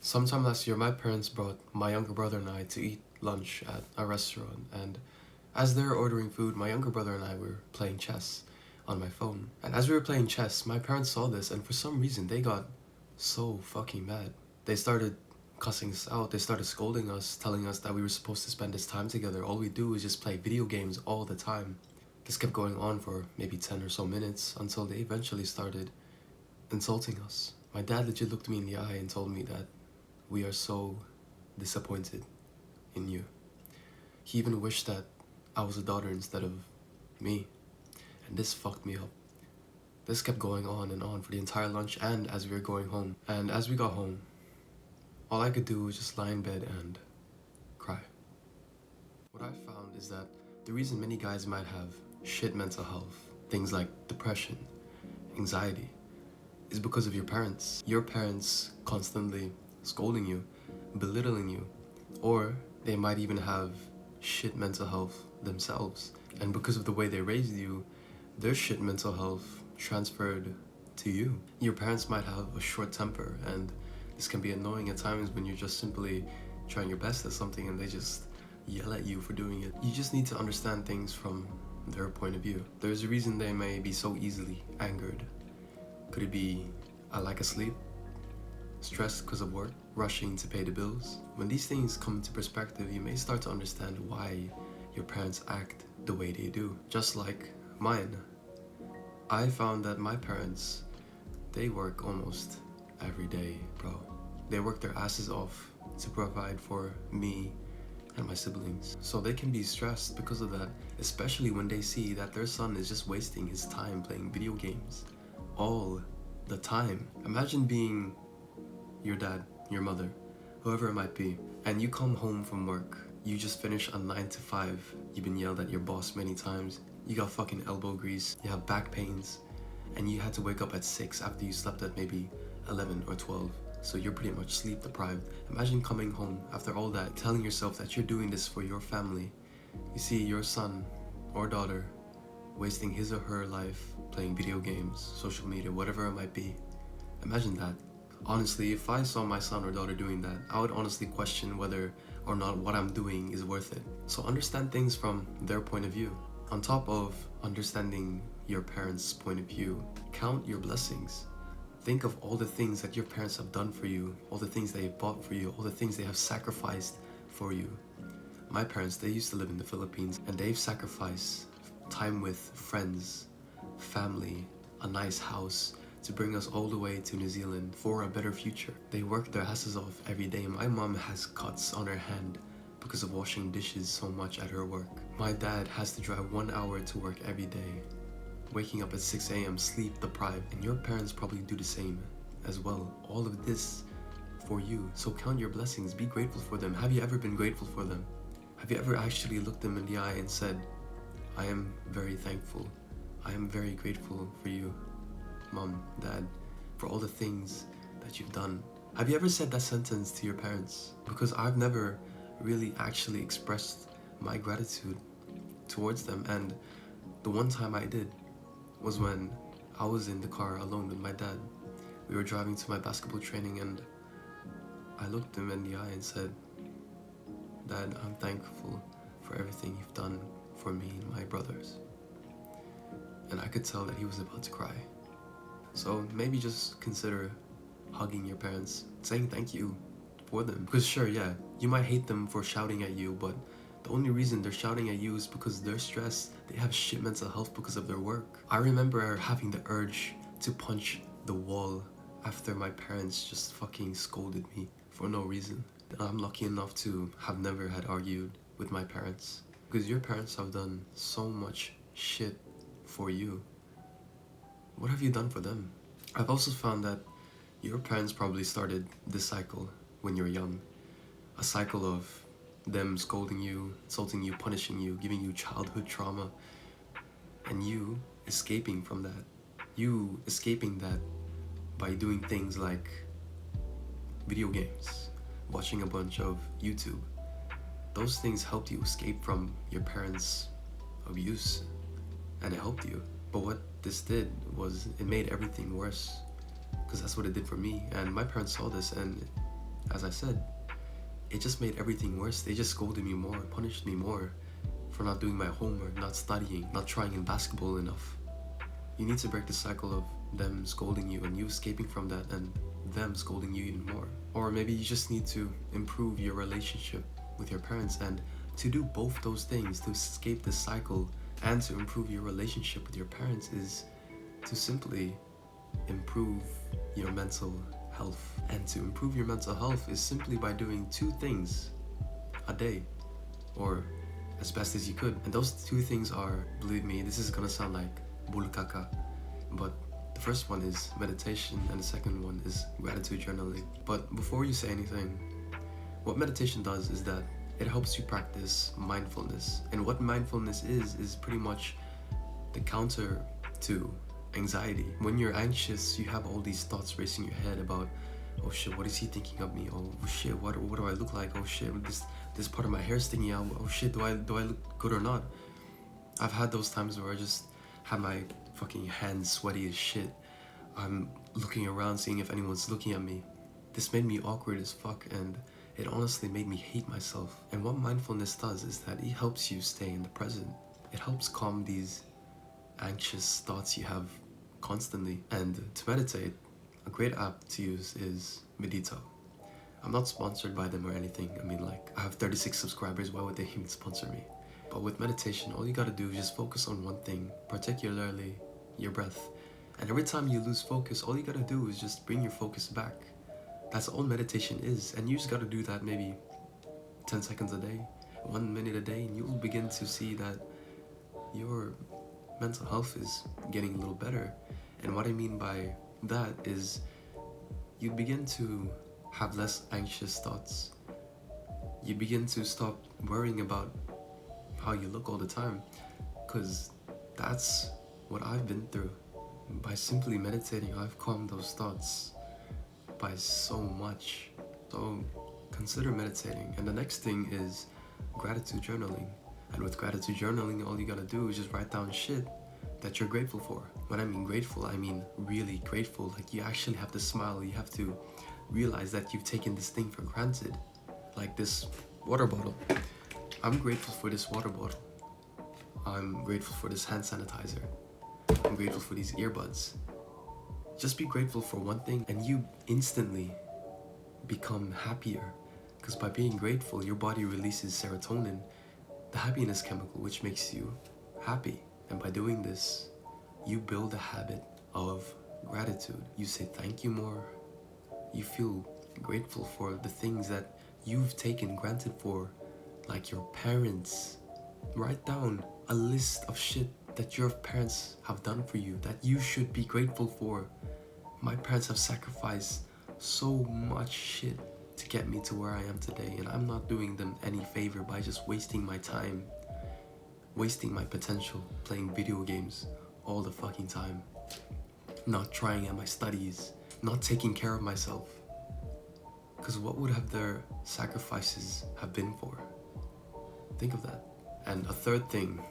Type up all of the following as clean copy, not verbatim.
Sometime last year, my parents brought my younger brother and I to eat lunch at a restaurant, and as they were ordering food, my younger brother and I were playing chess on my phone. And as we were playing chess, my parents saw this, and for some reason, they got so fucking mad. They started cussing us out, they started scolding us, telling us that we were supposed to spend this time together. All we do is just play video games all the time. This kept going on for maybe 10 or so minutes until they eventually started insulting us. My dad legit looked me in the eye and told me that we are so disappointed in you. He even wished that I was a daughter instead of me. And this fucked me up. This kept going on and on for the entire lunch and as we were going home. And as we got home, all I could do was just lie in bed and cry. What I found is that the reason many guys might have shit mental health, things like depression, anxiety, is because of your parents. Your parents constantly scolding you, belittling you, or they might even have shit mental health themselves. And because of the way they raised you, their shit mental health transferred to you. Your parents might have a short temper, and this can be annoying at times when you're just simply trying your best at something and they just yell at you for doing it. You just need to understand things from their point of view. There's a reason they may be so easily angered. Could it be a lack of sleep? Stressed because of work? Rushing to pay the bills? When these things come into perspective, you may start to understand why your parents act the way they do. Just like mine. I found that my parents, they work almost every day, bro. They work their asses off to provide for me and my siblings. So they can be stressed because of that, especially when they see that their son is just wasting his time playing video games all the time. Imagine being your dad, your mother, whoever it might be, and you come home from work. You just finished a 9 to 5. You've been yelled at your boss many times. You got fucking elbow grease. You have back pains. And you had to wake up at 6 after you slept at maybe 11 or 12. So you're pretty much sleep deprived. Imagine coming home after all that, telling yourself that you're doing this for your family. You see your son or daughter wasting his or her life playing video games, social media, whatever it might be. Imagine that. Honestly, if I saw my son or daughter doing that, I would honestly question whether or not what I'm doing is worth it. So understand things from their point of view. On top of understanding your parents' point of view, count your blessings. Think of all the things that your parents have done for you, all the things they've bought for you, all the things they have sacrificed for you. My parents, they used to live in the Philippines, and they've sacrificed time with friends, family, a nice house, to bring us all the way to New Zealand for a better future. They work their asses off every day. My mom has cuts on her hand because of washing dishes so much at her work. My dad has to drive 1 hour to work every day, waking up at 6 a.m. sleep deprived, and your parents probably do the same as well. All of this for you. So count your blessings, be grateful for them. Have you ever been grateful for them? Have you ever actually looked them in the eye and said, I am very thankful. I am very grateful for you, Mom, Dad, for all the things that you've done. Have you ever said that sentence to your parents? Because I've never really actually expressed my gratitude towards them, and the one time I did was when I was in the car alone with my dad. We were driving to my basketball training, and I looked him in the eye and said, Dad, I'm thankful for everything you've done for me and my brothers. And I could tell that he was about to cry. So maybe just consider hugging your parents, saying thank you for them. Because sure, yeah, you might hate them for shouting at you, but the only reason they're shouting at you is because they're stressed. They have shit mental health because of their work. I remember having the urge to punch the wall after my parents just fucking scolded me for no reason. I'm lucky enough to have never had argued with my parents, because your parents have done so much shit for you. What have you done for them? I've also found that your parents probably started this cycle when you're young. A cycle of them scolding you, insulting you, punishing you, giving you childhood trauma, and you escaping from that. You escaping that by doing things like video games, watching a bunch of YouTube. Those things helped you escape from your parents' abuse, and it helped you. But what this did was it made everything worse, because that's what it did for me. And my parents saw this, and as I said, it just made everything worse. They just scolded me more, punished me more for not doing my homework, not studying, not trying in basketball enough. You need to break the cycle of them scolding you and you escaping from that and them scolding you even more. Or maybe you just need to improve your relationship with your parents, and to do both those things, to escape this cycle and to improve your relationship with your parents, is to simply improve your mental health. And to improve your mental health is simply by doing 2 things a day, or as best as you could. And those 2 things are, believe me, this is gonna sound like bulkaka, but the first one is meditation and the second one is gratitude journaling. But before you say anything, what meditation does is that it helps you practice mindfulness. And what mindfulness is pretty much the counter to anxiety. When you're anxious, you have all these thoughts racing your head about, oh shit, what is he thinking of me? Oh shit, what do I look like? Oh shit, this part of my hair sticking out. Oh shit, do I look good or not? I've had those times where I just have my fucking hands sweaty as shit. I'm looking around seeing if anyone's looking at me. This made me awkward as fuck, and it honestly made me hate myself. And what mindfulness does is that it helps you stay in the present. It helps calm these anxious thoughts you have constantly. And to meditate, a great app to use is Medito. I'm not sponsored by them or anything. I mean, like, I have 36 subscribers, why would they even sponsor me? But with meditation, all you gotta do is just focus on one thing, particularly your breath. And every time you lose focus, all you gotta do is just bring your focus back. That's all meditation is. And you just gotta do that maybe 10 seconds a day, 1 minute a day, and you'll begin to see that your mental health is getting a little better. And what I mean by that is you begin to have less anxious thoughts. You begin to stop worrying about how you look all the time, because that's what I've been through. By simply meditating, I've calmed those thoughts by so much. So consider meditating. And the next thing is gratitude journaling. And with gratitude journaling, all you gotta do is just write down shit that you're grateful for. When I mean grateful, I mean really grateful. Like, you actually have to smile. You have to realize that you've taken this thing for granted. Like this water bottle. I'm grateful for this water bottle. I'm grateful for this hand sanitizer. I'm grateful for these earbuds. Just be grateful for one thing and you instantly become happier. Because by being grateful, your body releases serotonin, the happiness chemical, which makes you happy. And by doing this, you build a habit of gratitude. You say thank you more. You feel grateful for the things that you've taken granted for, like your parents. Write down a list of shit that your parents have done for you that you should be grateful for. My parents have sacrificed so much shit to get me to where I am today, and I'm not doing them any favor by just wasting my time, wasting my potential playing video games all the fucking time, not trying at my studies, not taking care of myself. Because what would have their sacrifices have been for? Think of that. And a third thing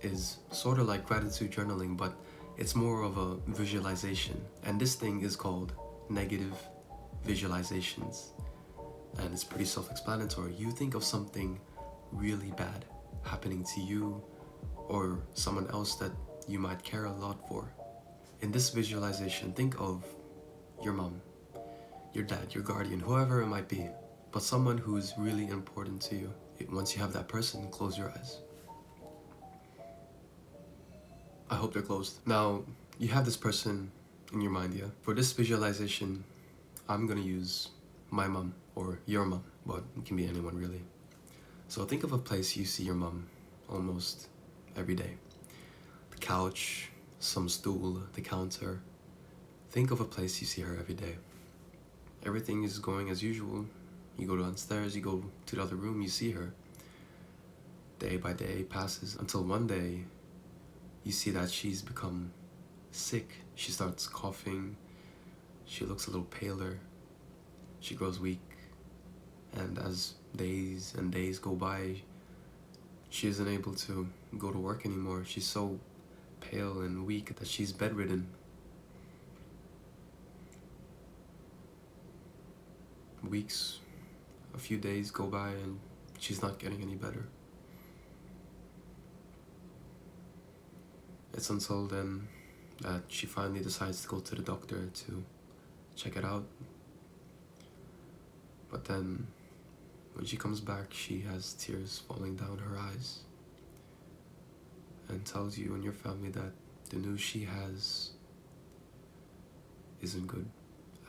is sort of like gratitude journaling, but it's more of a visualization. And this thing is called negative visualizations. And it's pretty self-explanatory. You think of something really bad happening to you or someone else that you might care a lot for. In this visualization, think of your mom, your dad, your guardian, whoever it might be, but someone who is really important to you. Once you have that person, close your eyes. I hope they're closed. Now, you have this person in your mind, yeah? For this visualization, I'm gonna use my mom or your mom, but it can be anyone really. So think of a place you see your mom almost every day. The couch, some stool, the counter. Think of a place you see her every day. Everything is going as usual. You go downstairs, you go to the other room, you see her. Day by day passes until one day you see that she's become sick. She starts coughing. She looks a little paler. She grows weak. And as days and days go by, she isn't able to go to work anymore. She's so pale and weak that she's bedridden. Weeks, a few days go by and she's not getting any better. It's until then that she finally decides to go to the doctor to check it out. But then when she comes back, she has tears falling down her eyes and tells you and your family that the news she has isn't good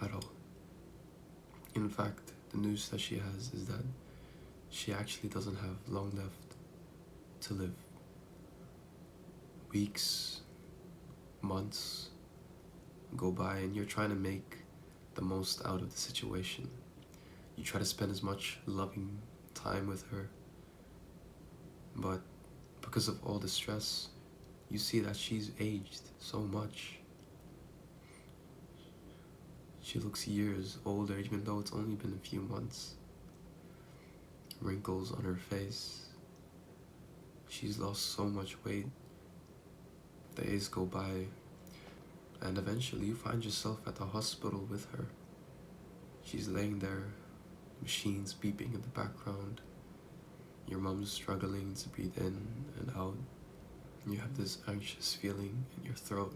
at all. In fact, the news that she has is that she actually doesn't have long left to live. Weeks, months go by and you're trying to make the most out of the situation. You try to spend as much loving time with her, but because of all the stress, you see that she's aged so much. She looks years older even though it's only been a few months. Wrinkles on her face. She's lost so much weight. Days go by, and eventually you find yourself at the hospital with her. She's laying there, machines beeping in the background. Your mom's struggling to breathe in and out. You have this anxious feeling in your throat.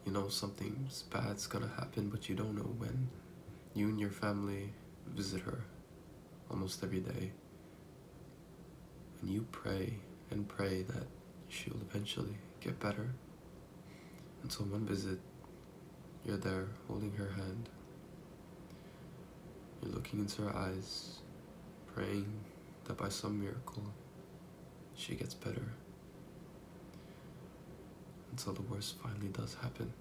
You know something bad's gonna happen, but you don't know when. You and your family visit her almost every day. And you pray and pray that she'll eventually get better. Until one visit, you're there holding her hand. You're looking into her eyes, praying that by some miracle, she gets better. Until the worst finally does happen.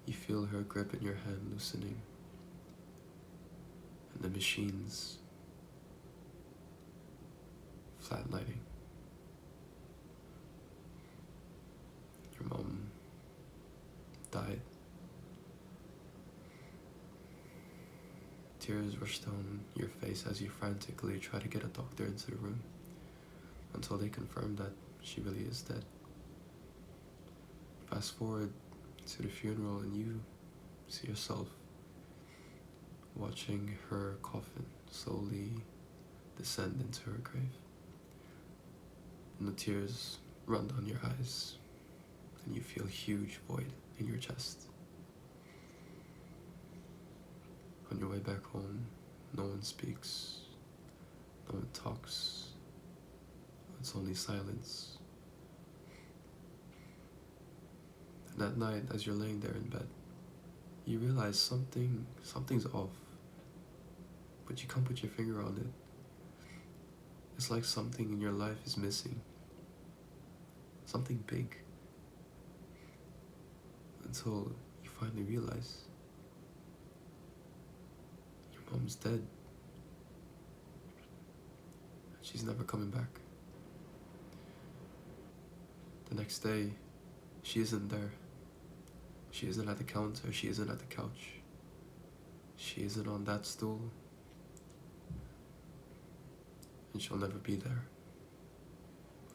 You feel her grip in your hand loosening, and the machines flatlining. Your mom died. Tears rush down your face as you frantically try to get a doctor into the room until they confirm that she really is dead. Fast forward to the funeral and you see yourself watching her coffin slowly descend into her grave. And the tears run down your eyes and you feel a huge void in your chest. On your way back home, no one speaks, no one talks, it's only silence. And at night, as you're laying there in bed, you realize something's off, but you can't put your finger on it. It's like something in your life is missing, something big, until you finally realize your mom's dead. She's never coming back. The next day, she isn't there. She isn't at the counter, she isn't at the couch. She isn't on that stool. And she'll never be there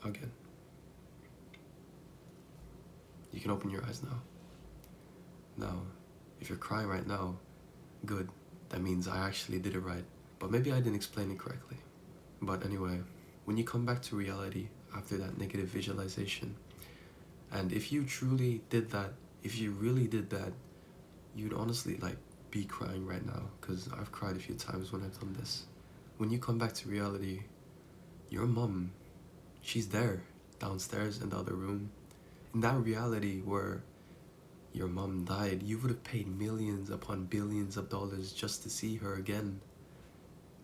again. You can open your eyes now. Now, if you're crying right now, good. That means I actually did it right. But maybe I didn't explain it correctly. But anyway, when you come back to reality after that negative visualization, and if you truly did that, if you really did that, you'd honestly be crying right now, because I've cried a few times when I've done this. When you come back to reality, your mom, she's there, downstairs in the other room. In that reality where your mom died, you would have paid millions upon billions of dollars just to see her again.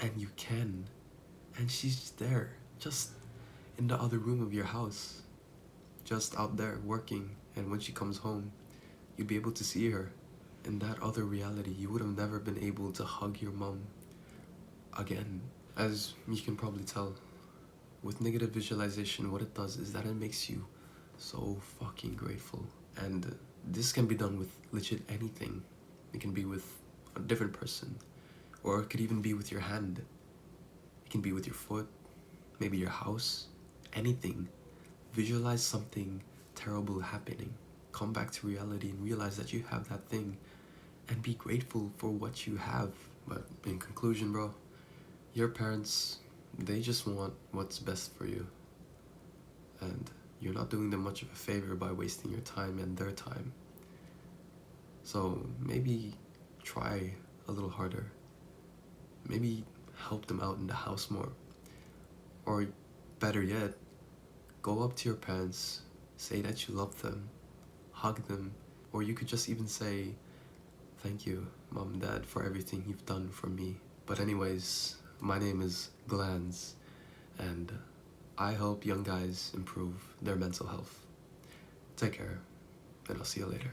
And you can. And she's just there, just in the other room of your house, just out there working. And when she comes home, you'd be able to see her. In that other reality, you would have never been able to hug your mom again. As you can probably tell, with negative visualization, what it does is that it makes you so fucking grateful. And this can be done with legit anything. It can be with a different person, or it could even be with your hand. It can be with your foot, maybe your house, anything. Visualize something terrible happening. Come back to reality and realize that you have that thing, and be grateful for what you have. But in conclusion, bro, your parents, they just want what's best for you. And you're not doing them much of a favor by wasting your time and their time. So maybe try a little harder. Maybe help them out in the house more. Or better yet, go up to your parents, say that you love them, hug them, or you could just even say, thank you, Mom and Dad, for everything you've done for me. But anyways, my name is Glanz, and I hope young guys improve their mental health. Take care, and I'll see you later.